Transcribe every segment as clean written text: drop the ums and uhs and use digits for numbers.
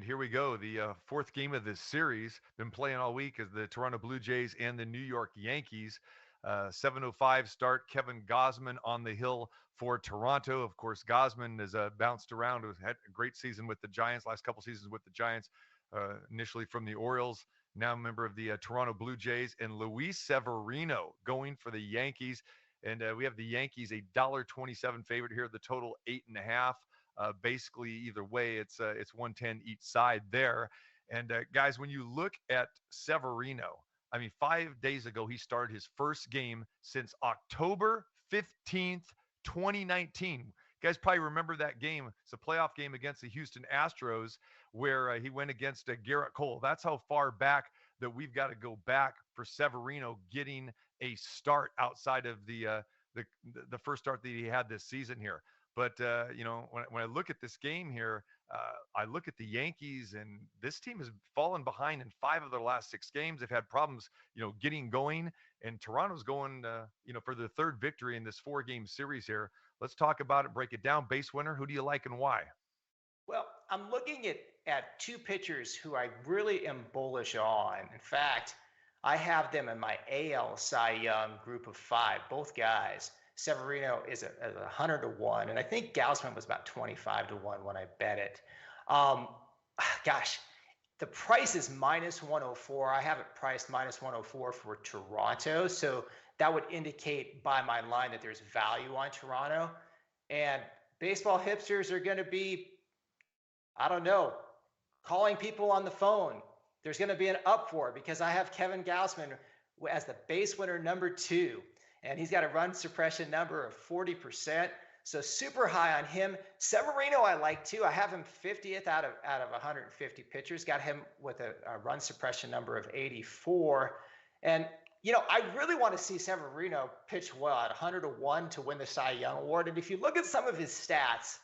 here we go. The fourth game of this series, been playing all week, is the Toronto Blue Jays and the New York Yankees. 7:05 start. Kevin Gausman on the hill for Toronto. Of course, Gausman has bounced around. Had a great season with the Giants, last couple seasons with the Giants, initially from the Orioles, now a member of the Toronto Blue Jays, and Luis Severeno going for the Yankees. And we have the Yankees a $1.27 favorite here. The total 8.5. Basically, either way, it's 110 each side there. And guys, when you look at Severino, I mean, 5 days ago he started his first game since October 15th, 2019. You guys probably remember that game. It's a playoff game against the Houston Astros where he went against Garrett Cole. That's how far back that we've got to go back for Severino getting a start outside of the first start that he had this season here. But when I look at this game here, I look at the Yankees, and this team has fallen behind in 5 of their last 6 games. They've had problems, getting going, and Toronto's going, for their third victory in this 4-game series here. Let's talk about it, break it down. Base winner, who do you like and why? Well, I'm looking at 2 pitchers who I really am bullish on. In fact, I have them in my AL Cy Young group of 5, both guys. Severino is a 100 to 1, and I think Gausman was about 25 to 1 when I bet it. Gosh, the price is minus 104. I have it priced minus 104 for Toronto, so that would indicate by my line that there's value on Toronto. And baseball hipsters are going to be, I don't know, calling people on the phone. There's going to be an uproar because I have Kevin Gausman as the base winner number 2. And he's got a run suppression number of 40%. So super high on him. Severino I like too. I have him 50th out of 150 pitchers. Got him with a run suppression number of 84. And, I really want to see Severino pitch well at 100 to 1 to win the Cy Young Award. And if you look at some of his stats,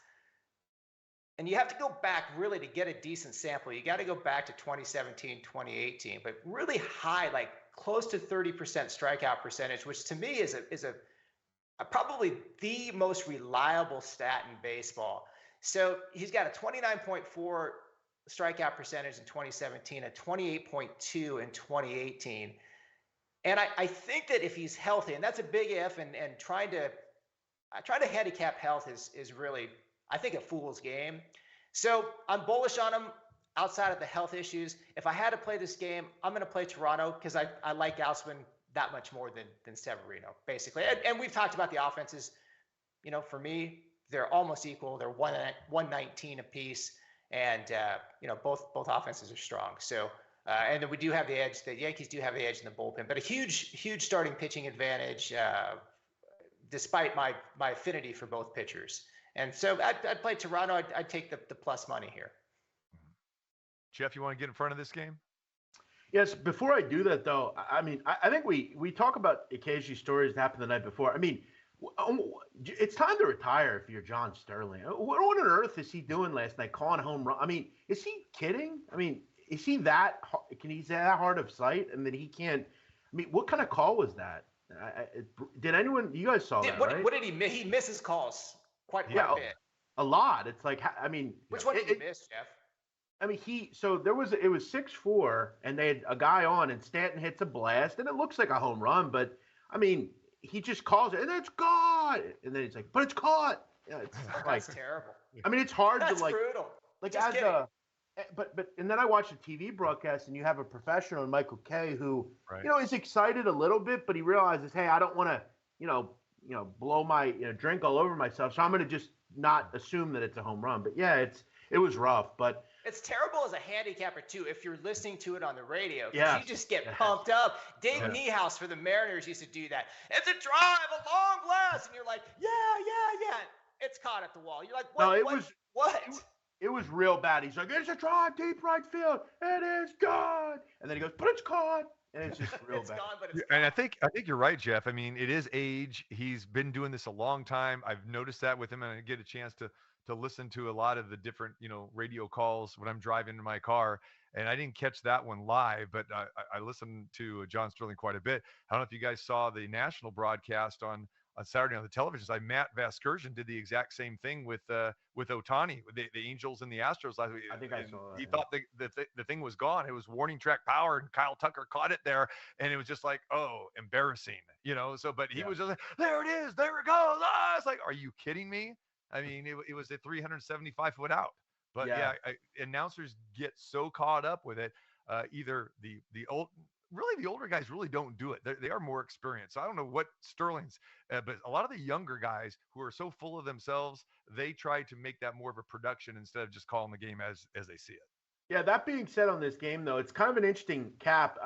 and you have to go back really to get a decent sample. You got to go back to 2017, 2018, but really high, like close to 30% strikeout percentage, which to me is a probably the most reliable stat in baseball. So he's got a 29.4 strikeout percentage in 2017, a 28.2 in 2018. And I think that if he's healthy, and that's a big if, and trying to handicap health is really, I think, a fool's game. So I'm bullish on him outside of the health issues. If I had to play this game, I'm going to play Toronto because I like Gausman that much more than Severino, basically. And we've talked about the offenses. For me, they're almost equal. They're 119 apiece, and both offenses are strong. So and then we do have the edge. The Yankees do have the edge in the bullpen, but a huge starting pitching advantage, despite my affinity for both pitchers. And so I'd play Toronto. I'd take the plus money here. Jeff, you want to get in front of this game? Yes. Before I do that, though, I mean, I think we talk about occasionally stories that happened the night before. I mean, it's time to retire if you're John Sterling. What on earth is he doing last night, calling a home run? I mean, is he kidding? I mean, is he that – he's that hard of sight and that he can't – I mean, what kind of call was that? Did anyone – you guys saw that, right? What did he miss? He misses calls quite a bit. A lot. It's like, I mean – Which one did he miss, Jeff? I mean, it was 6-4, and they had a guy on, and Stanton hits a blast, and it looks like a home run, but, I mean, he just calls it, and it's gone! And then he's like, but it's caught! Yeah, it's That's terrible. I mean, it's hard That's to, like... brutal. Like, Just kidding. And then I watched a TV broadcast, and you have a professional, Michael Kay, who, right. Is excited a little bit, but he realizes, hey, I don't want to, blow my drink all over myself, so I'm going to just not assume that it's a home run. But yeah, it was rough, but it's terrible as a handicapper too if you're listening to it on the radio. Yeah, you just get pumped up. Dave Niehaus for the Mariners used to do that. It's a drive, a long blast, and you're like, yeah. It's caught at the wall. You're like, what? It was real bad. He's like, it's a drive, deep right field. It is gone. And then he goes, but it's caught. And it's just real bad. Gone, but it's and I think you're right, Jeff. I mean, it is age. He's been doing this a long time. I've noticed that with him, and I get a chance to listen to a lot of the different, radio calls when I'm driving in my car. And I didn't catch that one live, but I listened to John Sterling quite a bit. I don't know if you guys saw the national broadcast on on Saturday on the television side, Matt Vasgersian did the exact same thing with Ohtani, with the Angels and the Astros last week. I think I And saw that. he thought the thing was gone. It was warning track power, and Kyle Tucker caught it there, and it was just like, oh, embarrassing, So, but he Yeah. was just like, there it is, there it goes. Ah, it's like, are you kidding me? I mean, it was a 375-foot out. But Yeah. yeah, announcers get so caught up with it. Either the old, really the older guys really don't do it. They are more experienced. So I don't know what Sterling's, but a lot of the younger guys who are so full of themselves, they try to make that more of a production instead of just calling the game as they see it. Yeah, that being said on this game, though, it's kind of an interesting cap.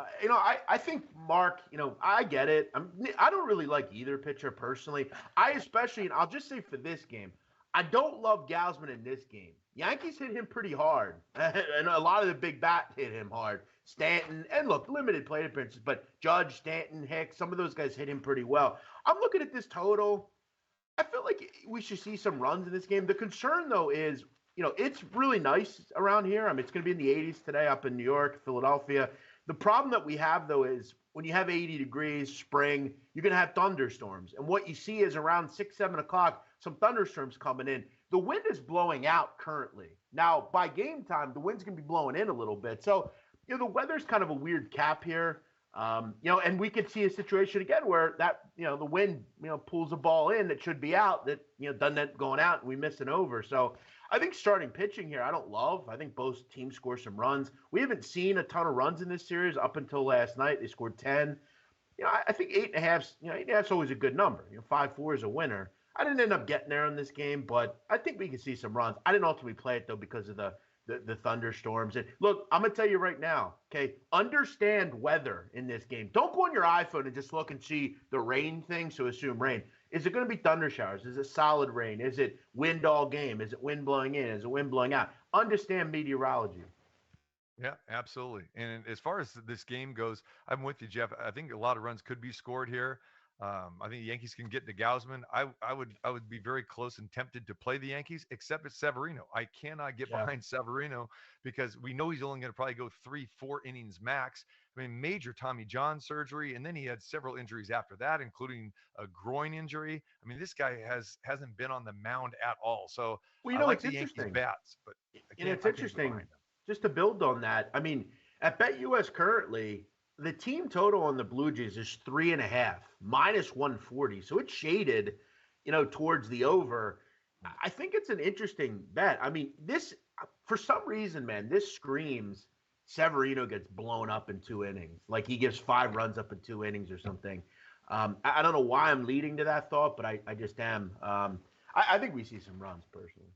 I think, Mark, I get it. I don't really like either pitcher personally. I especially, and I'll just say for this game, I don't love Gausman in this game. Yankees hit him pretty hard, and a lot of the big bat hit him hard. Stanton, and look, limited plate appearances, but Judge, Stanton, Hicks, some of those guys hit him pretty well. I'm looking at this total. I feel like we should see some runs in this game. The concern, though, is it's really nice around here. I mean, it's going to be in the 80s today up in New York, Philadelphia. The problem that we have, though, is when you have 80 degrees, spring, you're going to have thunderstorms. And what you see is around 6, 7 o'clock, some thunderstorms coming in. The wind is blowing out currently. Now, by game time, the wind's going to be blowing in a little bit. So, the weather's kind of a weird cap here. And we could see a situation again where that, the wind, pulls a ball in that should be out that, doesn't end up going out and we miss an over. So I think starting pitching here, I don't love. I think both teams score some runs. We haven't seen a ton of runs in this series up until last night. They scored 10. I think 8.5, 8.5 is always a good number. 5-4 is a winner. I didn't end up getting there in this game, but I think we can see some runs. I didn't ultimately play it, though, because of the thunderstorms. And look, I'm going to tell you right now, okay, understand weather in this game. Don't go on your iPhone and just look and see the rain thing, so assume rain. Is it going to be thunder showers? Is it solid rain? Is it wind all game? Is it wind blowing in? Is it wind blowing out? Understand meteorology. Yeah, absolutely. And as far as this game goes, I'm with you, Jeff. I think a lot of runs could be scored here. I think the Yankees can get to Gausman. I would be very close and tempted to play the Yankees, except it's Severeno. I cannot get behind Severeno because we know he's only going to probably go 3-4 innings max. I mean, major Tommy John surgery, and then he had several injuries after that, including a groin injury. I mean, this guy hasn't been on the mound at all. So well, I like it's the Yankees interesting. bats, but It's interesting. Just to build on that, I mean, at BetUS currently, the team total on the Blue Jays is 3.5, minus 140. So it's shaded, towards the over. I think it's an interesting bet. I mean, this, for some reason, man, this screams Severino gets blown up in 2 innings. Like he gives 5 runs up in 2 innings or something. I don't know why I'm leading to that thought, but I just am. I think we see some runs personally.